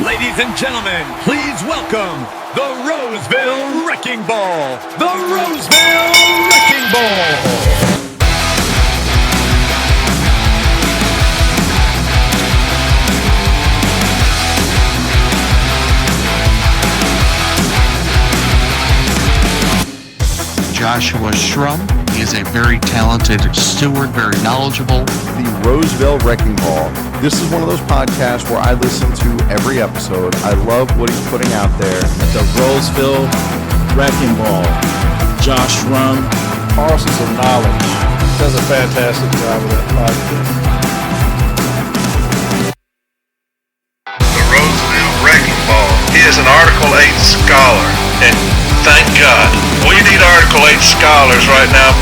Ladies and gentlemen, please welcome the Roseville Wrecking Ball. The Roseville Wrecking Ball. Joshua Shrum. He is a very talented steward, very knowledgeable. The Roseville Wrecking Ball. This is one of those podcasts where I listen to every episode. I love what he's putting out there. The Roseville Wrecking Ball. Josh Shrum. Parcels of Knowledge. Does a fantastic job with that podcast. The Roseville Wrecking Ball. He is an Article 8 scholar, and thank God. We need Article 8 scholars right now.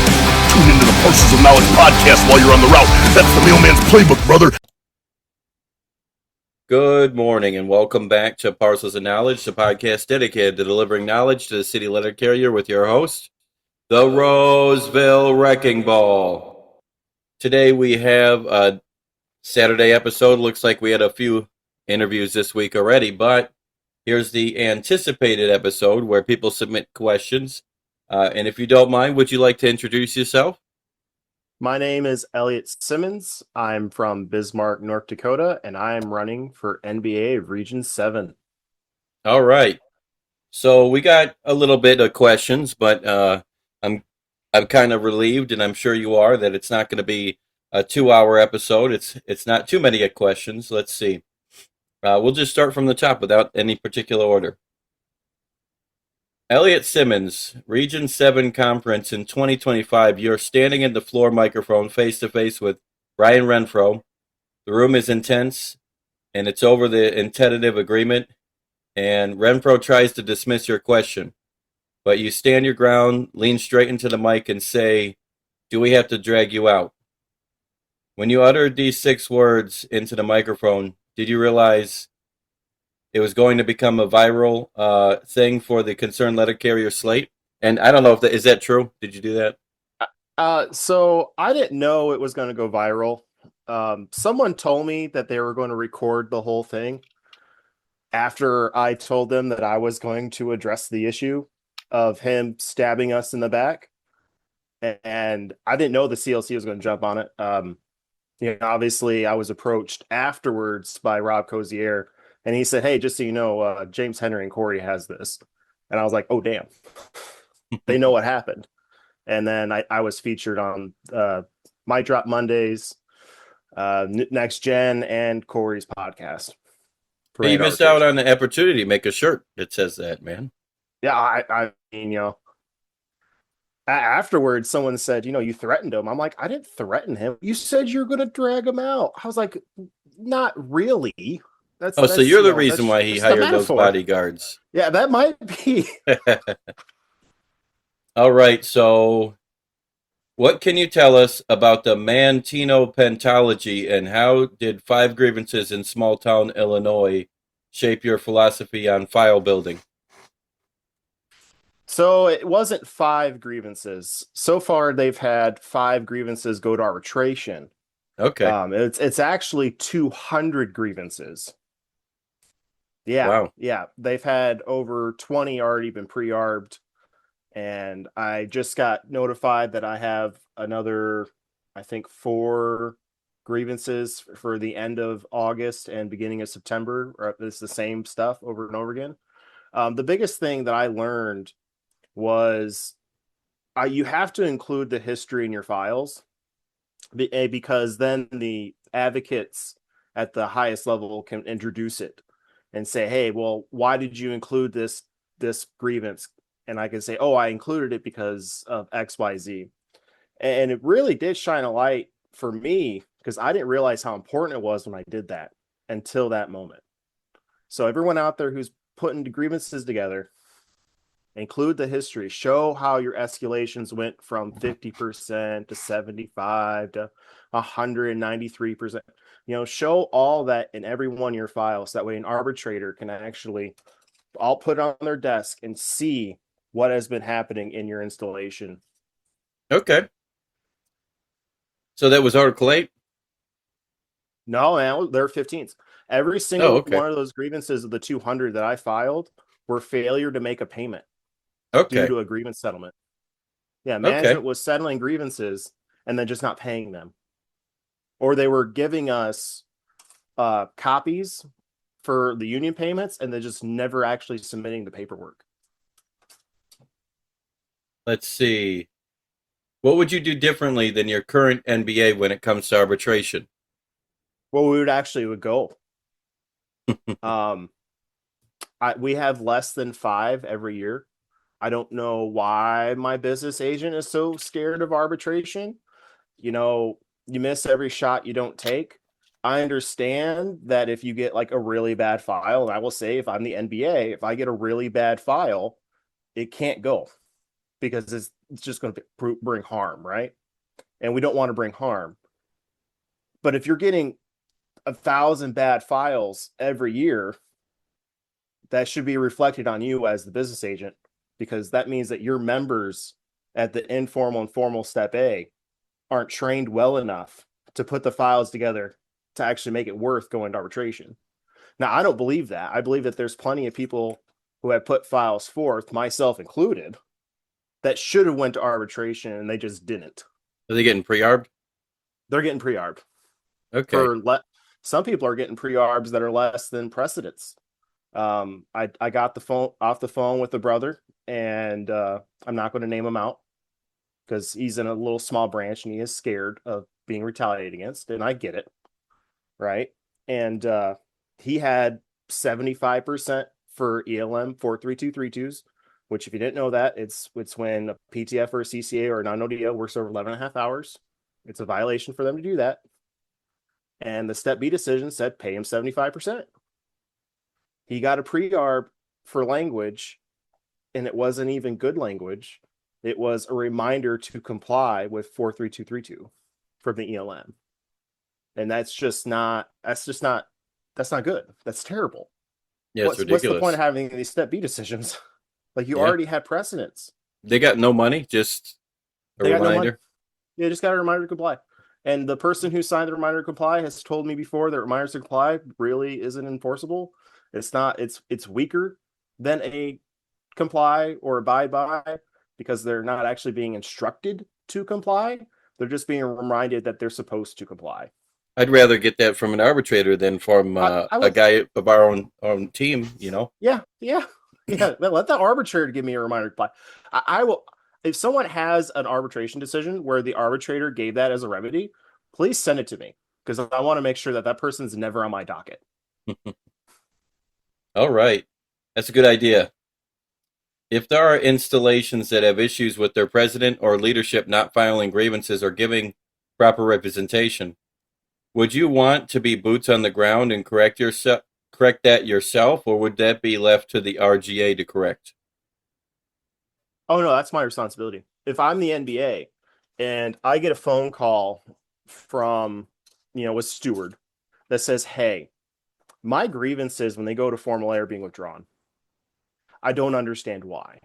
Tune into the Parcels of Knowledge podcast while you're on the route. That's the mailman's playbook, brother. Good morning and welcome back to Parcels of Knowledge, the podcast dedicated to delivering knowledge to the city letter carrier with your host, the Roseville Wrecking Ball. Today we have a Saturday episode. Looks like we had a few interviews this week already, but here's the anticipated episode where people submit questions. And if you don't mind, would you like to introduce yourself? My name is Elliot Simmons. I'm from Bismarck, North Dakota, and I am running for NBA of Region 7. All right. So we got a little bit of questions, but I'm kind of relieved, and I'm sure you are, that it's not going to be a 2-hour episode. It's not too many questions. Let's see. We'll just start from the top without any particular order. Elliot Simmons, Region 7 Conference in 2025. You're standing at the floor microphone face-to-face with Brian Renfro. The room is intense, and it's over the tentative agreement, and Renfro tries to dismiss your question. But you stand your ground, lean straight into the mic, and say, "Do we have to drag you out?" When you uttered these 6 words into the microphone, did you realize it was going to become a viral thing for the concerned letter carrier slate? And I don't know if is that true? Did you do that? So I didn't know it was going to go viral. Someone told me that they were going to record the whole thing after I told them that I was going to address the issue of him stabbing us in the back. And I didn't know the CLC was going to jump on it. Obviously, I was approached afterwards by Rob Cozier, and he said, "Hey, just so you know, James Henry and Corey has this." And I was like, "Oh, damn." They know what happened. And then I was featured on My Drop Mondays, Next Gen, and Corey's podcast. Hey, you missed out on the opportunity to make a shirt that says that, man. Yeah, I mean, afterwards, someone said, "You threatened him." I'm like, "I didn't threaten him. You said you're going to drag him out." I was like, "Not really." So you're the reason why he hired those bodyguards. Yeah, that might be. All right, so what can you tell us about the Mantino pentology, and how did 5 grievances in small town Illinois shape your philosophy on file building? So it wasn't 5 grievances. So far, they've had 5 grievances go to arbitration. Okay. It's actually 200 grievances. Yeah. Wow. Yeah. They've had over 20 already been pre-arbed. And I just got notified that I have another, I think, 4 grievances for the end of August and beginning of September. It's the same stuff over and over again. The biggest thing that I learned was you have to include the history in your files, because then the advocates at the highest level can introduce it and say, "Hey, well, why did you include this grievance?" And I can say, "Oh, I included it because of XYZ." And it really did shine a light for me, because I didn't realize how important it was when I did that until that moment. So everyone out there who's putting grievances together, include the history. Show how your escalations went from 50% to 75 to 193%. Show all that in every one of your files. That way an arbitrator can actually all put it on their desk and see what has been happening in your installation. Okay. So that was Article 8? No, man, they're 15s. Every single okay. one of those grievances of the 200 that I filed were failure to make a payment due Okay. to a grievance settlement. Yeah, Okay. management was settling grievances and then just not paying them. Or they were giving us copies for the union payments and then just never actually submitting the paperwork. Let's see. What would you do differently than your current NBA when it comes to arbitration? Well, we would go. We have less than 5 every year. I don't know why my business agent is so scared of arbitration. You miss every shot you don't take. I understand that if you get like a really bad file, and I will say if I'm the NBA, if I get a really bad file, it can't go because it's just going to bring harm, right? And we don't want to bring harm. But if you're getting 1,000 bad files every year, that should be reflected on you as the business agent, because that means that your members at the informal and formal step A aren't trained well enough to put the files together to actually make it worth going to arbitration. Now, I don't believe that. I believe that there's plenty of people who have put files forth, myself included, that should have went to arbitration and they just didn't. Are they getting pre-arbed? They're getting pre-arbed. Okay. Some people are getting pre-arbs that are less than precedents. I got off the phone with the brother, and I'm not going to name him out because he's in a little small branch and he is scared of being retaliated against, and I get it, right? And he had 75% for ELM 43232s, which if you didn't know that, it's when a PTF or a CCA or a non-ODO works over 11 and a half hours. It's a violation for them to do that. And the step B decision said pay him 75%. He got a pre-arb for language, and it wasn't even good language. It was a reminder to comply with 43232 from the ELM. And that's not good. That's terrible. Yeah, it's ridiculous. What's the point of having these step B decisions? Like you already had precedents. They got no money, just a reminder. They just got a reminder to comply. And the person who signed the reminder to comply has told me before that reminders to comply really isn't enforceable. It's not, it's weaker than a comply or abide by, because they're not actually being instructed to comply. They're just being reminded that they're supposed to comply. I'd rather get that from an arbitrator than from a guy of our own team, Yeah. Let the arbitrator give me a reminder to comply. I will. If someone has an arbitration decision where the arbitrator gave that as a remedy, please send it to me, because I want to make sure that person's never on my docket. All right. That's a good idea. If there are installations that have issues with their president or leadership not filing grievances or giving proper representation, would you want to be boots on the ground and correct that yourself, or would that be left to the RGA to correct? Oh, no, that's my responsibility. If I'm the NBA and I get a phone call from, with Steward that says, hey, my grievances when they go to Formal A are being withdrawn. I don't understand why.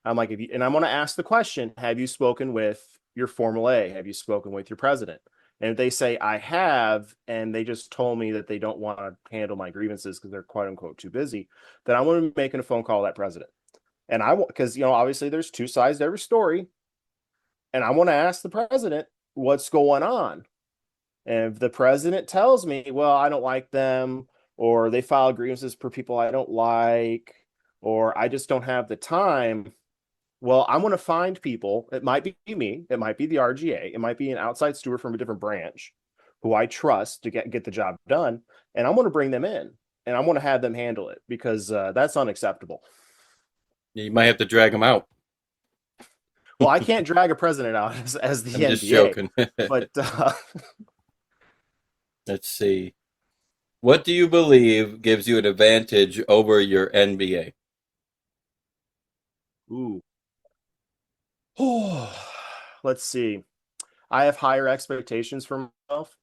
I'm like, and I'm going to ask the question, have you spoken with your Formal A? Have you spoken with your president? And if they say I have, and they just told me that they don't want to handle my grievances because they're quote unquote too busy, then I'm going to be making a phone call to that president. And because, obviously there's two sides to every story. And I want to ask the president what's going on. And if the president tells me, well, I don't like them, or they file grievances for people I don't like, or I just don't have the time, well, I'm going to find people. It might be me. It might be the RGA. It might be an outside steward from a different branch who I trust to get the job done. And I'm going to bring them in, and I'm going to have them handle it, because that's unacceptable. You might have to drag them out. Well, I can't drag a president out as the I'm NBA. just joking. But let's see. What do you believe gives you an advantage over your NBA? Ooh. Oh, let's see. I have higher expectations for myself.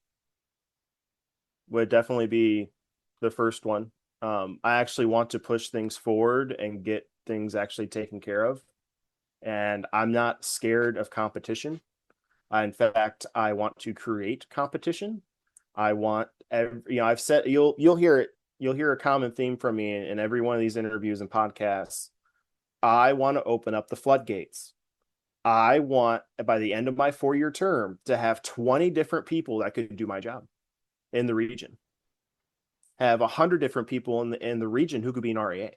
Would definitely be the first one. I actually want to push things forward and get things actually taken care of. And I'm not scared of competition. In fact, I want to create competition. I want I've said you'll hear it. You'll hear a common theme from me in every one of these interviews and podcasts. I want to open up the floodgates. I want, by the end of my 4-year term, to have 20 different people that could do my job in the region. Have 100 different people in the region who could be an REA.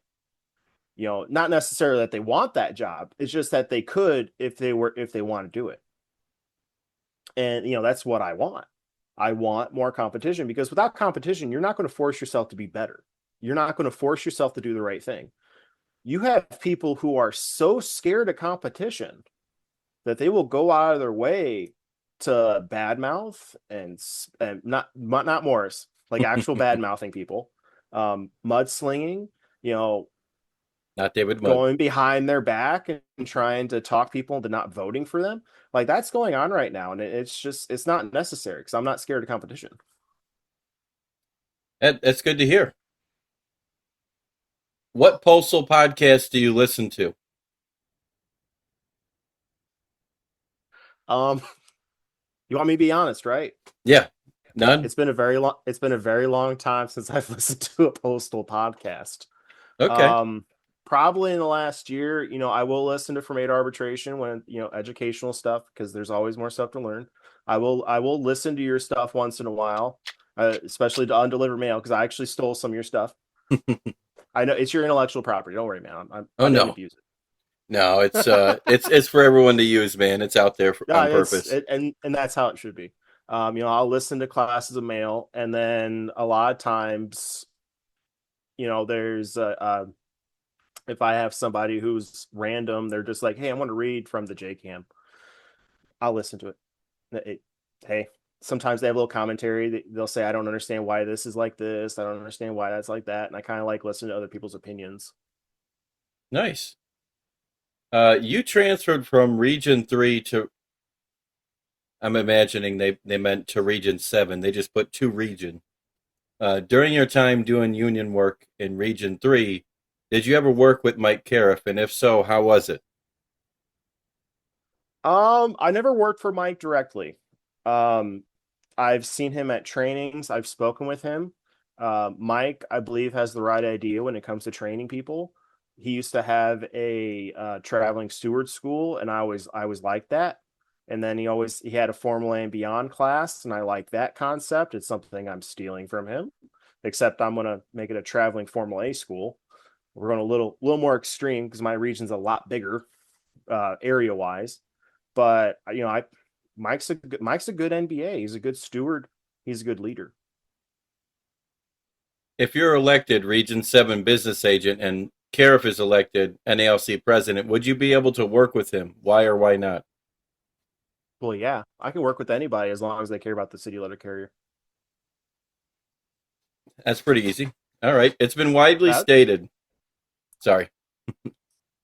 Not necessarily that they want that job. It's just that they could if they want to do it. And that's what I want. I want more competition, because without competition, you're not going to force yourself to be better. You're not going to force yourself to do the right thing. You have people who are so scared of competition that they will go out of their way to badmouth and not Morris, like actual bad mouthing people, mudslinging, Not David Mudd. going behind their back and trying to talk people into not voting for them. Like, that's going on right now, and it's not necessary, because I'm not scared of competition. That's good to hear. What postal podcast do you listen to? You want me to be honest, right? Yeah, none. It's been a very long time since I've listened to a postal podcast. Okay. Probably in the last year, I will listen to From A to Arbitration when, educational stuff, because there's always more stuff to learn. I will listen to your stuff once in a while, especially to Undelivered Mail, because I actually stole some of your stuff. I know it's your intellectual property. Don't worry, man. I didn't abuse it. No, it's it's for everyone to use, man. It's out there on purpose. And that's how it should be. I'll listen to classes of mail, and then a lot of times, there's if I have somebody who's random, they're just like, hey, I want to read from the JCAM. I'll listen to it. Hey, sometimes they have a little commentary. They'll say, I don't understand why this is like this. I don't understand why that's like that. And I kind of like listening to other people's opinions. Nice. You transferred from Region 3 to, I'm imagining they meant to Region 7. They just put 2 region. During your time doing union work in Region 3, did you ever work with Mike Cariff? And if so, how was it? I never worked for Mike directly. I've seen him at trainings. I've spoken with him. Mike, I believe, has the right idea when it comes to training people. He used to have a traveling steward school, and I always liked that. And then he had a Formula A and Beyond class, and I like that concept. It's something I'm stealing from him, except I'm going to make it a traveling Formula A school. We're going a little more extreme, because my region's a lot bigger area wise. But Mike's a good NBA. He's a good steward. He's a good leader. If you're elected Region 7 business agent and Cariff is elected NALC president, would you be able to work with him? Why or why not? Well, yeah, I can work with anybody as long as they care about the city letter carrier. That's pretty easy. All right. It's been widely stated. Sorry.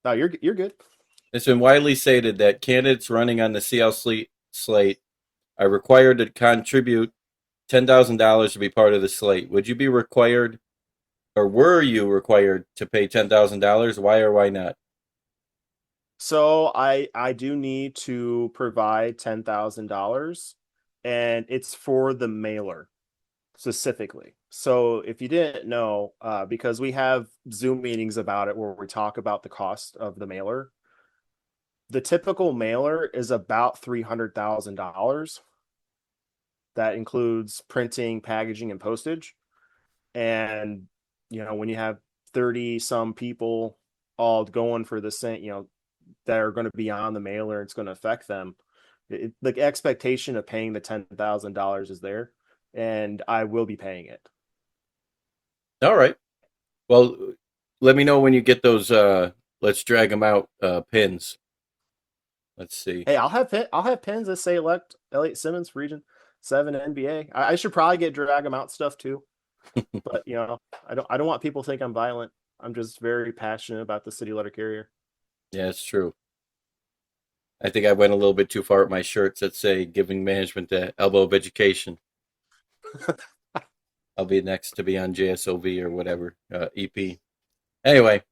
No, you're good. It's been widely stated that candidates running on the CL slate are required to contribute $10,000 to be part of the slate. Would you be required, or were you required to pay $10,000? Why or why not? So I do need to provide $10,000, and it's for the mailer specifically. So if you didn't know, because we have Zoom meetings about it where we talk about the cost of the mailer, the typical mailer is about $300,000. That includes printing, packaging, and postage. And, when you have 30 some people all going for the same, that are going to be on the mailer, it's going to affect them. The expectation of paying the $10,000 is there, and I will be paying it. All right. Well, let me know when you get those let's drag them out pins. Let's see. Hey, I'll have pins that say elect Elliot Simmons for Region 7 NBA. I should probably get drag them out stuff too. But I don't want people to think I'm violent. I'm just very passionate about the city letter carrier. Yeah, it's true. I think I went a little bit too far with my shirts that say giving management the elbow of education. I'll be next to be on JSOV or whatever, EP. Anyway,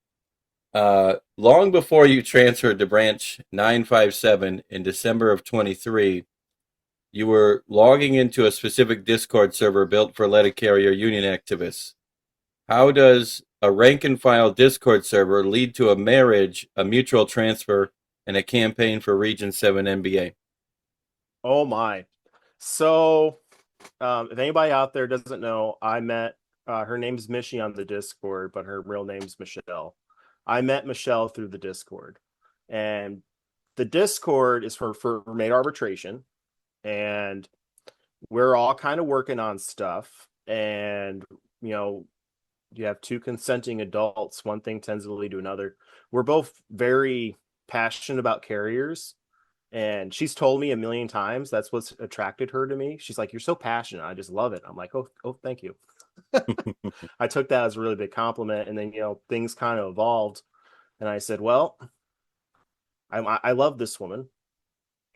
long before you transferred to branch 957 in December of 23, you were logging into a specific Discord server built for letter carrier union activists. How does a rank and file Discord server lead to a marriage, a mutual transfer, and a campaign for Region 7 NBA? Oh my. So, if anybody out there doesn't know, I met her name's Mishy on the Discord, but her real name's Michelle. I met Michelle through the Discord, and the Discord is for maid arbitration, and we're all kind of working on stuff. And you have two consenting adults. One thing tends to lead to another. We're both very passionate about carriers. And she's told me a million times that's what's attracted her to me. She's like, "You're so passionate. I just love it." I'm like, oh, thank you. I took that as a really big compliment. And then, things kind of evolved. And I said, well, I love this woman.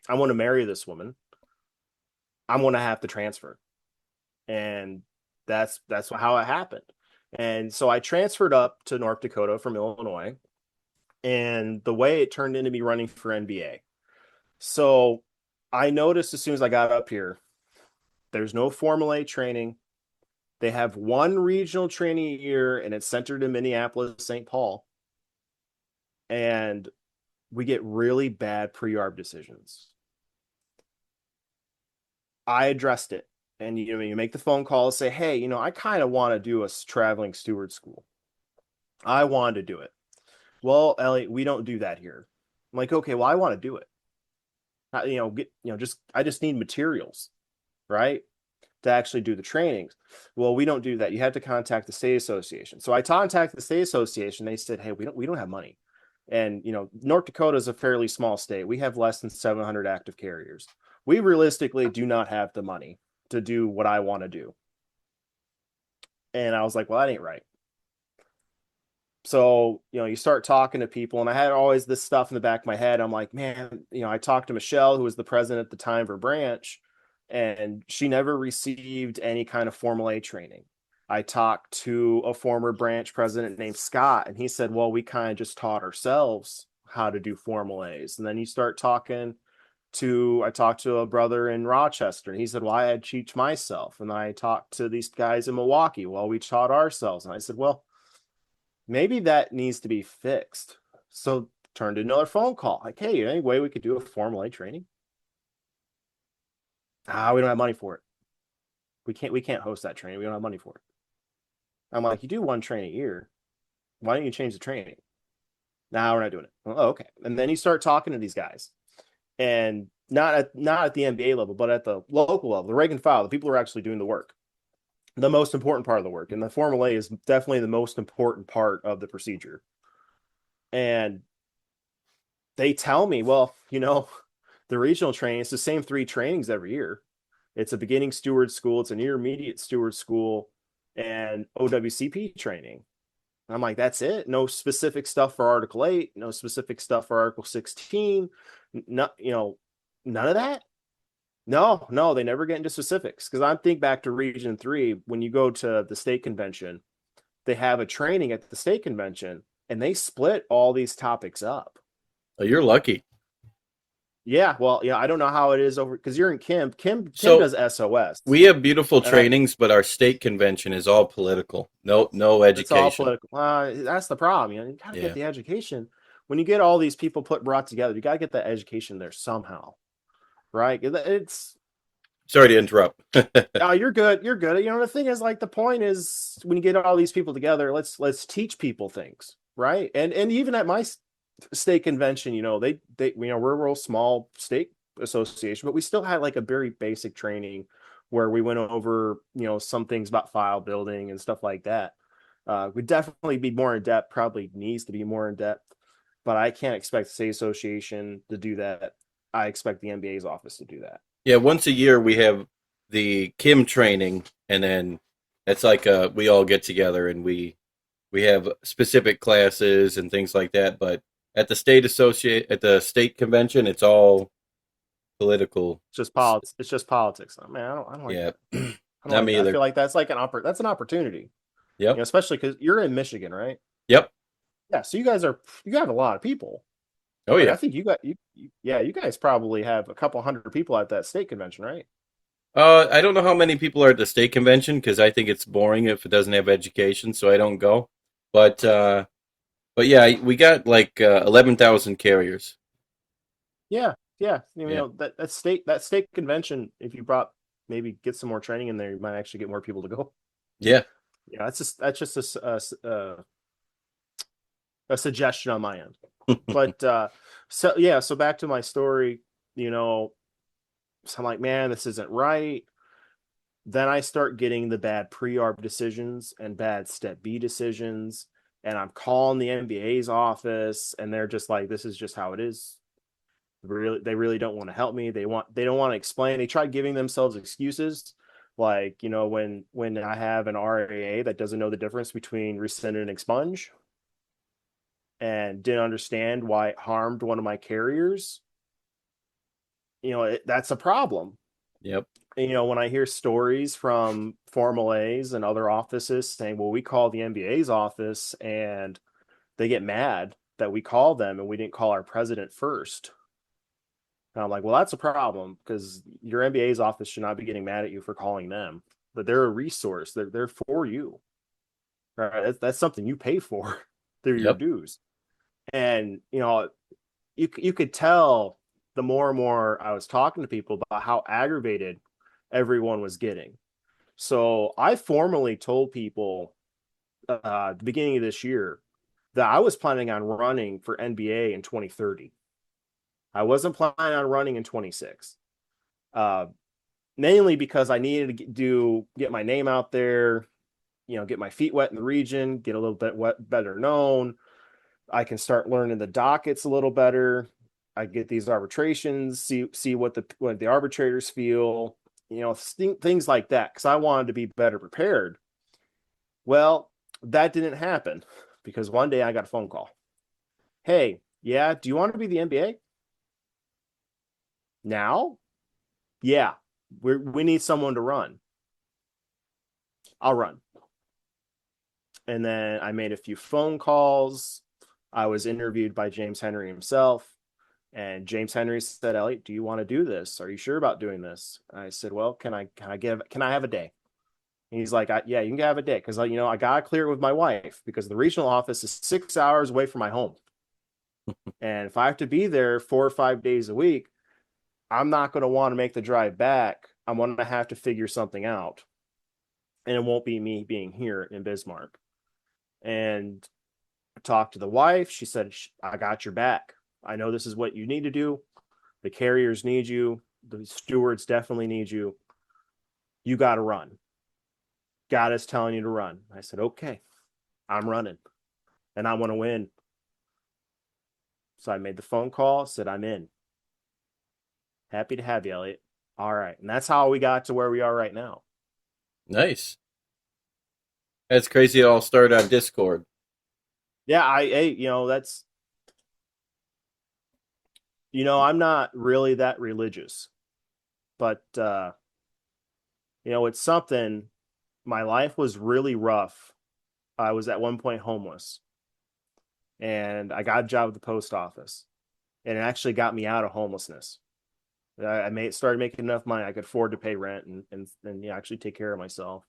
I want to marry this woman. I'm going to have to transfer. And that's how it happened. And so I transferred up to North Dakota from Illinois. And the way it turned into me running for NBA. So I noticed as soon as I got up here, there's no Formal A training. They have one regional training a year, and it's centered in Minneapolis, St. Paul. And we get really bad pre-arb decisions. I addressed it. And you make the phone call and say, hey, I kind of want to do a traveling steward school. I wanted to do it. Well, Elliot, we don't do that here. I'm like, okay, well, I want to do it. I just need materials, right, to actually do the trainings. Well, we don't do that. You have to contact the state association. So I contacted the state association. They said, hey, we don't have money. And, North Dakota is a fairly small state. We have less than 700 active carriers. We realistically do not have the money to do what I want to do. And I was like, well, that ain't right. So, you start talking to people, and I had always this stuff in the back of my head. I'm like, man, I talked to Michelle, who was the president at the time for branch, and she never received any kind of Formal A training. I talked to a former branch president named Scott, and he said, well, we kind of just taught ourselves how to do Formal A's. And then you start talking I talked to a brother in Rochester, and he said, well, I had to teach myself. And I talked to these guys in Milwaukee. Well, we taught ourselves. And I said, well, maybe that needs to be fixed. So turned another phone call. Like, hey, any way we could do a Formal A training? We don't have money for it. We can't host that training. We don't have money for it. I'm like, you do one training a year. Why don't you change the training? We're not doing it. Oh, okay. And then you start talking to these guys, and not at the NBA level, but at the local level, the rank and file, the people who are actually doing the work. The most important part of the work. And the Formal A is definitely the most important part of the procedure. And they tell me, well, the regional training, it's the same 3 trainings every year. It's a beginning steward school, it's an intermediate steward school, and OWCP training. And I'm like, that's it? No specific stuff for Article 8, no specific stuff for Article 16, none of that? No, they never get into specifics. Because I think back to Region 3, when you go to the state convention, they have a training at the state convention, and they split all these topics up. Oh, you're lucky. Yeah, well, I don't know how it is over, because you're in Kim. Kim does SOS. We have beautiful trainings, but our state convention is all political. No education. It's all political. That's the problem. You got to get the education. When you get all these people brought together, you got to get that education there somehow. Right? It's sorry to interrupt. Oh, you're good. You're good. The thing is, like, the point is, when you get all these people together, let's teach people things, right? And even at my state convention, they we're a real small state association, but we still had like a very basic training where we went over, some things about file building and stuff like that. We'd definitely be more in depth, probably needs to be more in depth, but I can't expect the state association to do that. I expect the NBA's office to do that. Yeah, once a year we have the Kim training, and then it's like we all get together and we have specific classes and things like that. But at the state convention, it's all political. It's just politics. It's just politics. I mean, I don't like that. Not me either. I feel like that's like that's an opportunity. Yep. Especially because you're in Michigan, right? Yep. Yeah. So you have a lot of people. Oh Like, yeah. I think you guys probably have a couple hundred people at that state convention, right? I don't know how many people are at the state convention because I think it's boring if it doesn't have education, so I don't go. But yeah, we got like 11,000 carriers. Yeah, yeah. Yeah, That state convention, if you brought maybe get some more training in there, you might actually get more people to go. yeah. Yeah, that's just a suggestion on my end. But so yeah, so back to my story, you know, so I'm like, man, this isn't right. Then I start getting the bad pre-arb decisions and bad step B decisions, and I'm calling the NBA's office, and they're just like, this is just how it is. They really don't want to help me. They don't want to explain. They try giving themselves excuses, like, when I have an RAA that doesn't know the difference between rescind and expunge, and didn't understand why it harmed one of my carriers. That's a problem. Yep. And, when I hear stories from Formal A's and other offices saying, well, we call the NBA's office and they get mad that we call them and we didn't call our president first. And I'm like, well, that's a problem because your NBA's office should not be getting mad at you for calling them. But they're a resource. They're for you. Right? That's something you pay for through your Yep. dues. And you could tell the more and more I was talking to people about how aggravated everyone was getting. So I formally told people at the beginning of this year that I was planning on running for NBA in 2030. I wasn't planning on running in 26. Mainly because I needed to get my name out there, get my feet wet in the region, get a little bit better known. I can start learning the dockets a little better. I get these arbitrations, see what the arbitrators feel, things like that, because I wanted to be better prepared. Well, that didn't happen because one day I got a phone call. Hey, yeah, do you want to be the NBA? Now? Yeah, we need someone to run. I'll run. And then I made a few phone calls. I was interviewed by James Henry himself. And James Henry said, Elliot, do you want to do this? Are you sure about doing this? I said, well, can I have a day? And he's like, yeah, you can have a day. Cause I got to clear it with my wife because the regional office is 6 hours away from my home. And if I have to be there 4 or 5 days a week, I'm not going to want to make the drive back. I'm going to have to figure something out. And it won't be me being here in Bismarck. And I talked to the wife. She said, I got your back. I know this is what you need to do. The carriers need you. The stewards definitely need you. You got to run. God is telling you to run. I said, okay, I'm running and I want to win. So I made the phone call, said, I'm in. Happy to have you, Elliot. All right. And that's how we got to where we are right now. Nice. That's crazy. It all started on Discord. Yeah, that's, I'm not really that religious, but, it's something. My life was really rough. I was at one point homeless and I got a job at the post office and it actually got me out of homelessness. I started making enough money I could afford to pay rent and actually take care of myself.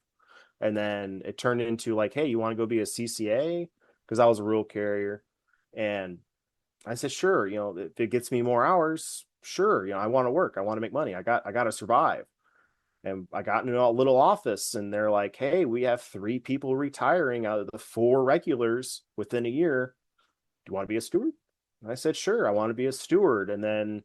And then it turned into like, hey, you want to go be a CCA? Because I was a rural carrier. And I said, sure, if it gets me more hours, sure, I want to work. I want to make money. I got to survive. And I got into a little office and they're like, hey, we have 3 people retiring out of the 4 regulars within a year. Do you want to be a steward? And I said, sure, I want to be a steward. And then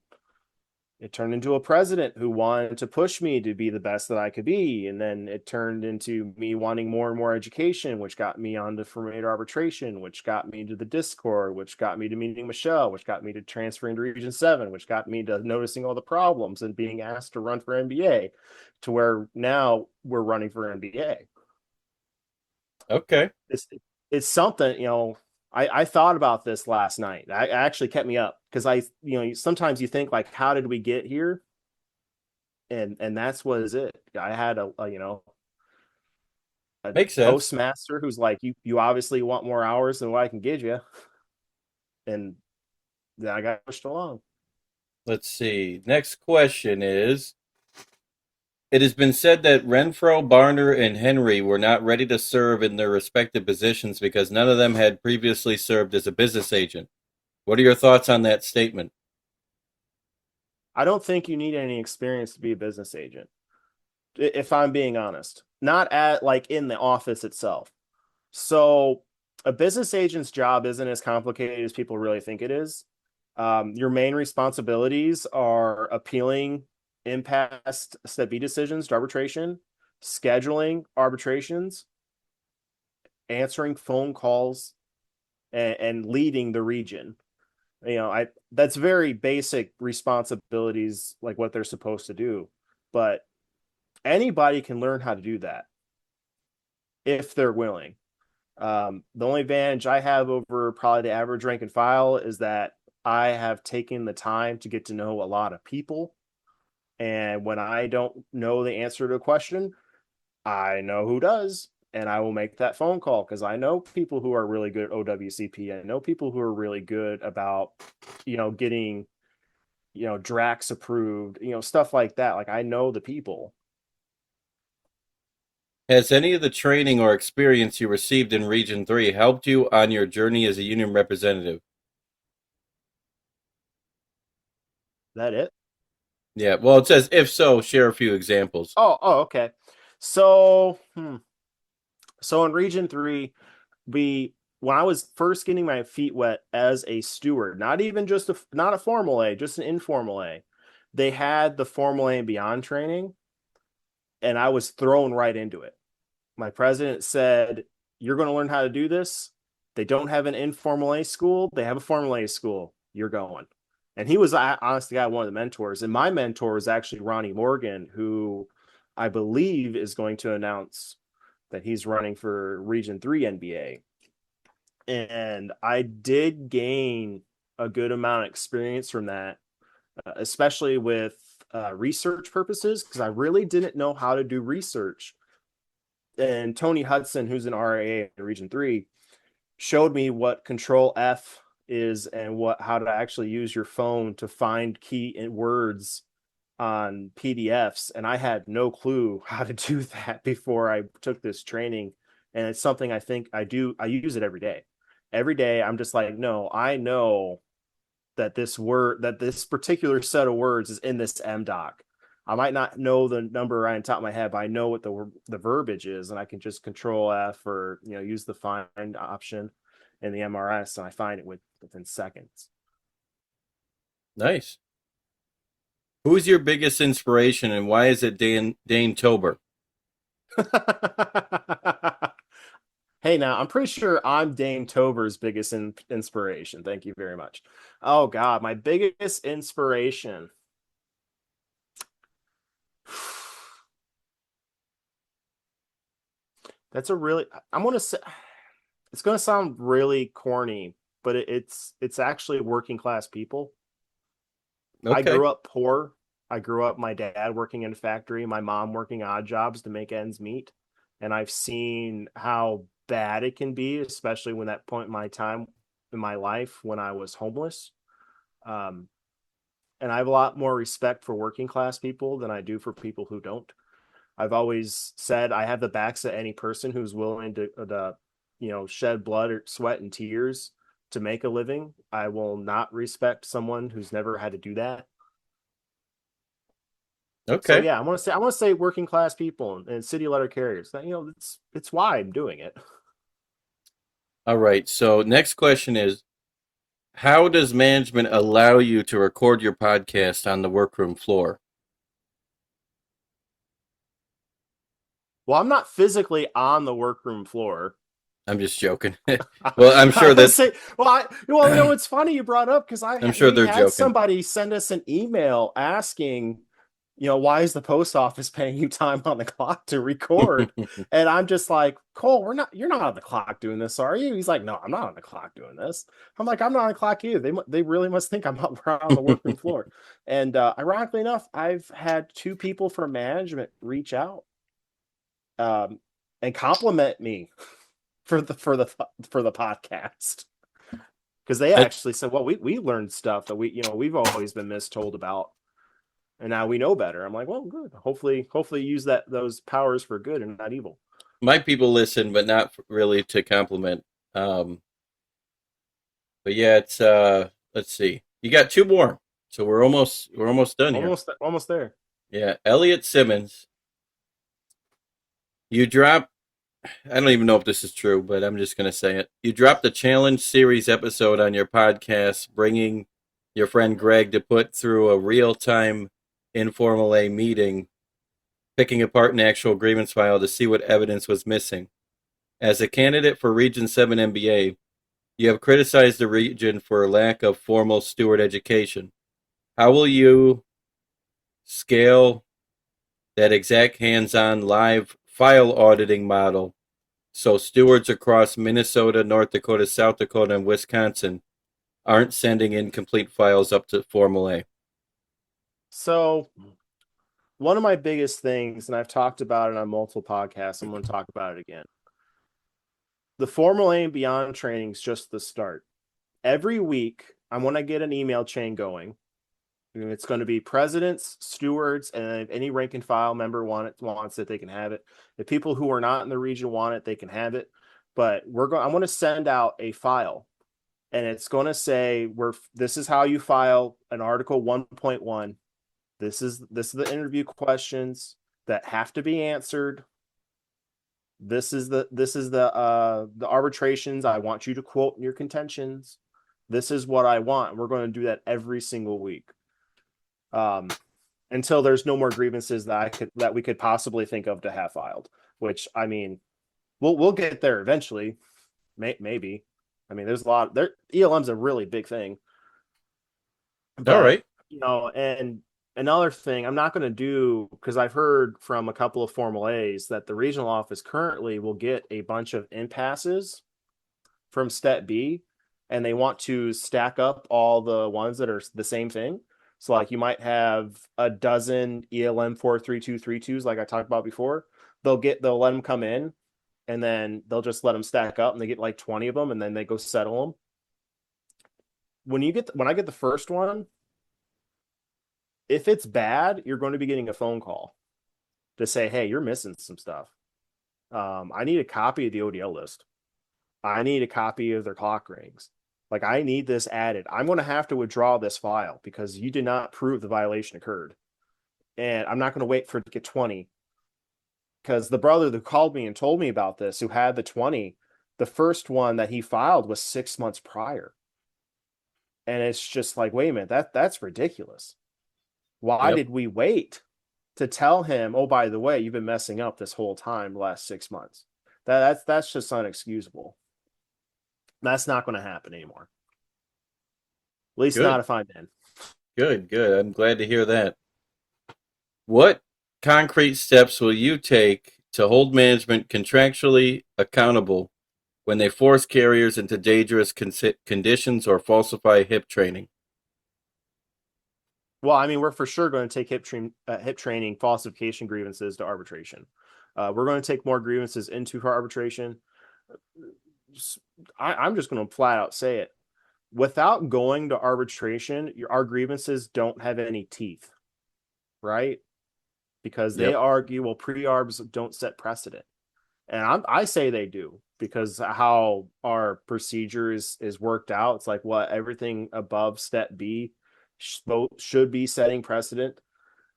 it turned into a president who wanted to push me to be the best that I could be. And then it turned into me wanting more and more education, which got me onto formator arbitration, which got me to the Discord, which got me to meeting Michelle, which got me to transferring to Region 7, which got me to noticing all the problems and being asked to run for NBA, to where now we're running for NBA. Okay. It's something, I thought about this last night. I actually kept me up because sometimes you think like, how did we get here? And that's what is it. I had a Makes sense. postmaster who's like, you obviously want more hours than what I can give you. And then I got pushed along. Let's see. Next question is, it has been said that Renfro, Barner, and Henry were not ready to serve in their respective positions because none of them had previously served as a business agent. What are your thoughts on that statement? I don't think you need any experience to be a business agent, if I'm being honest. Not at like in the office itself. So a business agent's job isn't as complicated as people really think it is. Your main responsibilities are appealing impasse step B decisions to arbitration, scheduling arbitrations, answering phone calls, and leading the region. That's very basic responsibilities, like what they're supposed to do. But anybody can learn how to do that if they're willing. The only advantage I have over probably the average rank and file is that I have taken the time to get to know a lot of people. And when I don't know the answer to a question, I know who does. And I will make that phone call because I know people who are really good at OWCP. I know people who are really good about, getting, Drax approved, stuff like that. Like I know the people. Has any of the training or experience you received in Region 3 helped you on your journey as a union representative? That it? Yeah, well, it says, if so, share a few examples. Oh, okay. So, so in Region 3, when I was first getting my feet wet as a steward, not even just not a formal A, just an informal A, they had the formal A and beyond training, and I was thrown right into it. My president said, "You're going to learn how to do this. They don't have an informal A school. They have a formal A school. You're going." And he was, honestly, one of the mentors. And my mentor is actually Ronnie Morgan, who I believe is going to announce that he's running for Region 3 NBA. And I did gain a good amount of experience from that, especially with research purposes, because I really didn't know how to do research. And Tony Hudson, who's an RAA in Region 3, showed me what Control F is and how to actually use your phone to find key words on PDFs. And I had no clue how to do that before I took this training. And it's something I think I do. I use it every day. Every day I'm just like, no, I know that this particular set of words is in this MDoc. I might not know the number right on top of my head, but I know what the verbiage is, and I can just Control F or use the find option in the MRS, and I find it within seconds. Nice. Who is your biggest inspiration, and why is it Dane Tober? Hey, now I'm pretty sure I'm Dane Tober's biggest inspiration. Thank you very much. Oh God, my biggest inspiration. That's I'm gonna say, it's gonna sound really corny, but it's actually working class people. Okay. I grew up poor. I grew up my dad working in a factory, my mom working odd jobs to make ends meet. And I've seen how bad it can be, especially when that point in my time in my life when I was homeless. And I have a lot more respect for working class people than I do for people who don't. I've always said I have the backs of any person who's willing to shed blood or sweat and tears to make a living. I will not respect someone who's never had to do that. Okay. So yeah, I want to say working class people and city letter carriers. It's why I'm doing it. All right. So next question is, how does management allow you to record your podcast on the workroom floor? Well, I'm not physically on the workroom floor. I'm just joking. Well, I'm sure that. It's funny you brought up because I'm sure they're joking. Somebody send us an email asking, why is the post office paying you time on the clock to record? And I'm just like, Cole, you're not on the clock doing this, are you? He's like, no, I'm not on the clock doing this. I'm like, I'm not on the clock either. They really must think I'm up on the workroom floor. And ironically enough, I've had 2 people from management reach out and compliment me for the podcast, because they actually said, well, we learned stuff that we've always been mistold about, and now we know better. I'm like, well, good. Hopefully use those powers for good and not evil. My people listen, but not really to compliment. But yeah, it's let's see. You got two more, so we're almost done here. Almost there. Yeah, Elliot Simmons. You dropped. I don't even know if this is true, but I'm just gonna say it. You dropped a challenge series episode on your podcast, bringing your friend Greg to put through a real-time informal A meeting, picking apart an actual grievance file to see what evidence was missing. As a candidate for Region 7 MBA, you have criticized the region for lack of formal steward education. How will you scale that exact hands-on live file auditing model so stewards across Minnesota, North Dakota, South Dakota, and Wisconsin aren't sending incomplete files up to Formal A? So one of my biggest things, and I've talked about it on multiple podcasts, I'm going to talk about it again. The Formal A and Beyond training is just the start. Every week, I want to get an email chain going. It's going to be presidents, stewards, and if any rank and file member wants it, they can have it. If people who are not in the region want it, they can have it. But I want to send out a file, and it's going to say this is how you file an Article 1.1. This is the interview questions that have to be answered. This is the arbitrations I want you to quote in your contentions. This is what I want. We're going to do that every single week. Until there's no more grievances that we could possibly think of to have filed, which, I mean, we'll get there eventually. Maybe. I mean, there's a lot there. ELM's a really big thing. But, all right. And another thing I'm not going to do, because I've heard from a couple of Formal A's that the regional office currently will get a bunch of impasses from Step B, and they want to stack up all the ones that are the same thing. So like you might have a dozen ELM 43232s, like I talked about before. They'll let them come in, and then they'll just let them stack up, and they get like 20 of them, and then they go settle them. When I get the first one, if it's bad, you're going to be getting a phone call to say, hey, you're missing some stuff. I need a copy of the ODL list. I need a copy of their clock rings. Like, I need this added. I'm going to have to withdraw this file because you did not prove the violation occurred. And I'm not going to wait for it to get 20. Because the brother who called me and told me about this, who had the 20, the first one that he filed was 6 months prior. And it's just like, wait a minute, that's ridiculous. Why did we wait to tell him, oh, by the way, you've been messing up this whole time, the last 6 months? That's just unexcusable. That's not going to happen anymore. At least not if I'm in. Good. I'm glad to hear that. What concrete steps will you take to hold management contractually accountable when they force carriers into dangerous conditions or falsify HIP training? Well, I mean, we're for sure going to take HIP training falsification grievances to arbitration. We're going to take more grievances into arbitration. I'm just going to flat out say it. Without going to arbitration, our grievances don't have any teeth, right? Because they argue, well, pre-arbs don't set precedent. And I say they do, because how our procedure is worked out. It's like everything above Step B should be setting precedent.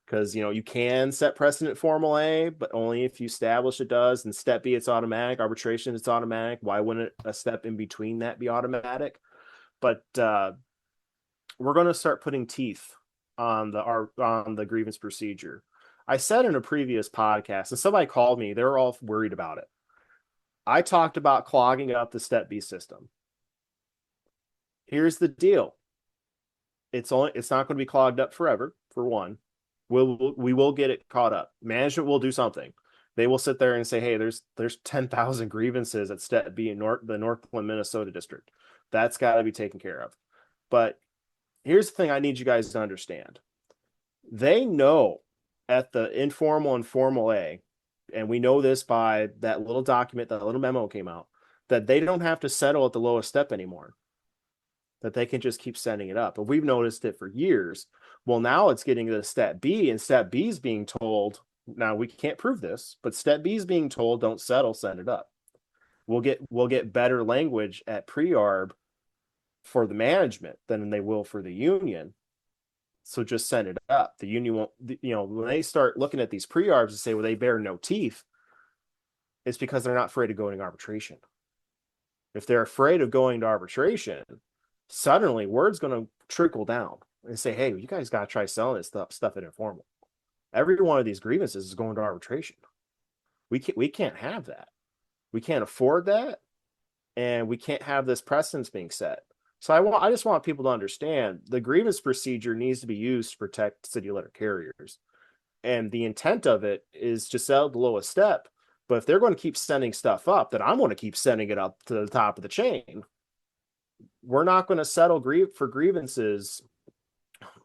Because, you can set precedent Formal A, but only if you establish it does. And Step B, it's automatic. Arbitration, it's automatic. Why wouldn't a step in between that be automatic? But we're going to start putting teeth on the grievance procedure. I said in a previous podcast, and somebody called me, they were all worried about it. I talked about clogging up the Step B system. Here's the deal. It's not going to be clogged up forever, for one. We will get it caught up. Management will do something. They will sit there and say, hey, there's 10,000 grievances at Step B in the Northland, Minnesota district. That's got to be taken care of. But here's the thing I need you guys to understand. They know at the informal and Formal A, and we know this by that little document, that little memo came out, that they don't have to settle at the lowest step anymore. that they can just keep sending it up. But we've noticed it for years. Well, now it's getting to Step B, and Step B is being told, now we can't prove this, but Step B is being told, don't settle, send it up. We'll get better language at pre-arb for the management than they will for the union. So just send it up. The union won't, when they start looking at these pre-arbs and say, well, they bear no teeth, it's because they're not afraid of going to arbitration. If they're afraid of going to arbitration, suddenly word's going to trickle down and say, hey, you guys got to try selling this stuff at informal. Every one of these grievances is going to arbitration. We can't have that. We can't afford that, and we can't have this precedence being set. So I just want people to understand the grievance procedure needs to be used to protect city letter carriers, and the intent of it is to sell the lowest step. But if they're going to keep sending stuff up, then I'm going to keep sending it up to the top of the chain. We're not going to settle for grievances.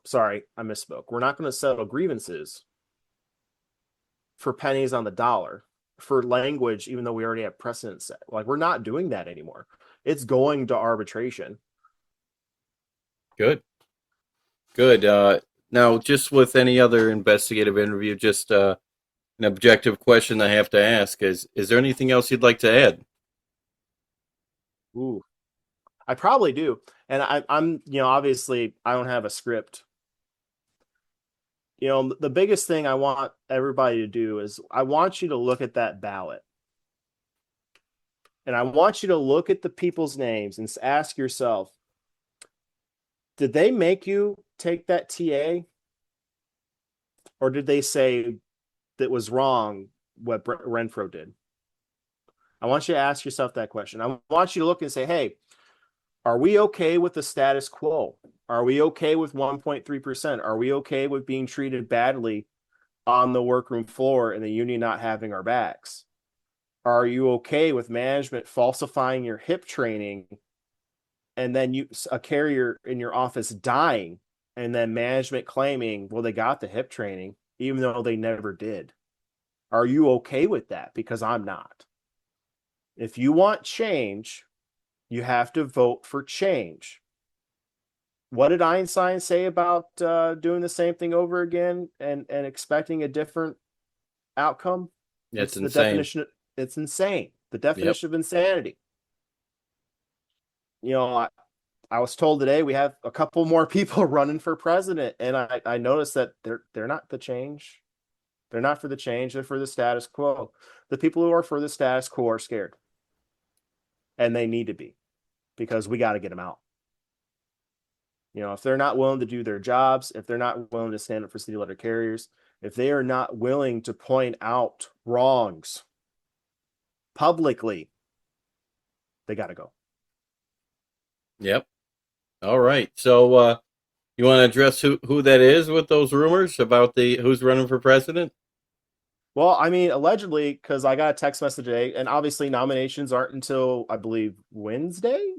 Sorry, I misspoke. We're not going to settle grievances for pennies on the dollar for language, even though we already have precedent set. Like, we're not doing that anymore. It's going to arbitration. Good. Now, just with any other investigative interview, just an objective question I have to ask is there anything else you'd like to add? Ooh, I probably do. And I'm obviously I don't have a script. The biggest thing I want everybody to do is I want you to look at that ballot. And I want you to look at the people's names and ask yourself, did they make you take that TA? Or did they say that was wrong what Renfro did? I want you to ask yourself that question. I want you to look and say, hey, are we okay with the status quo? Are we okay with 1.3%? Are we okay with being treated badly on the workroom floor and the union not having our backs? Are you okay with management falsifying your HIP training and then a carrier in your office dying and then management claiming, well, they got the HIP training even though they never did? Are you okay with that? Because I'm not. If you want change, you have to vote for change. What did Einstein say about doing the same thing over again and expecting a different outcome? It's insane. The definition. It's insane. The definition of insanity. I was told today we have a couple more people running for president, and I noticed that they're not the change. They're not for the change. They're for the status quo. The people who are for the status quo are scared, and they need to be, because we got to get them out. If they're not willing to do their jobs, if they're not willing to stand up for city letter carriers, if they are not willing to point out wrongs publicly, they got to go. Yep. All right. So you want to address who that is with those rumors about who's running for president? Well, I mean, allegedly, because I got a text message today, and obviously nominations aren't until, I believe, Wednesday.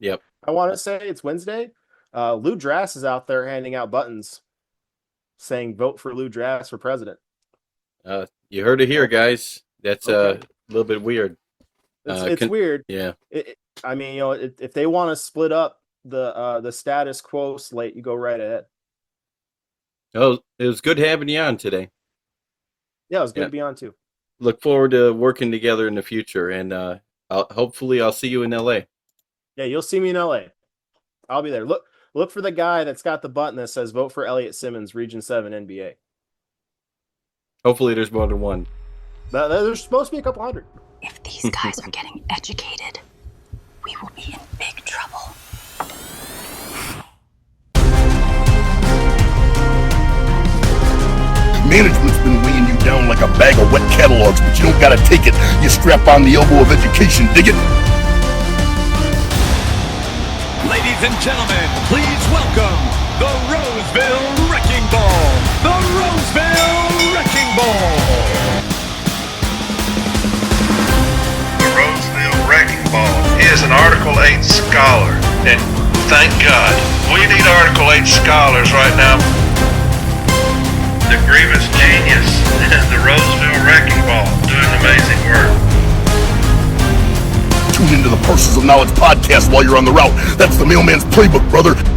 Yep. I want to say it's Wednesday. Lou Drass is out there handing out buttons saying vote for Lou Drass for president. You heard it here, guys. That's a little bit weird. It's weird. Yeah. If they want to split up the status quo slate, you go right ahead. Oh, it was good having you on today. Yeah, it was good to be on too. Look forward to working together in the future, and hopefully I'll see you in LA. Yeah, you'll see me in LA. I'll be there. Look for the guy that's got the button that says vote for Elliot Simmons, Region 7 NBA. Hopefully there's more than one. There's supposed to be a couple hundred. If these guys are getting educated, we will be in big trouble. Management's been weighing you down like a bag of wet catalogs, but you don't gotta take it. You strap on the elbow of education, dig it? Ladies and gentlemen, please welcome the Roseville Wrecking Ball. The Roseville Wrecking Ball. The Roseville Wrecking Ball is an Article 8 scholar, and thank God, we need Article 8 scholars right now. The grievance genius and the Roseville Wrecking Ball doing amazing work. To tune into the Parcels of Knowledge podcast while you're on the route. That's the mailman's playbook, brother.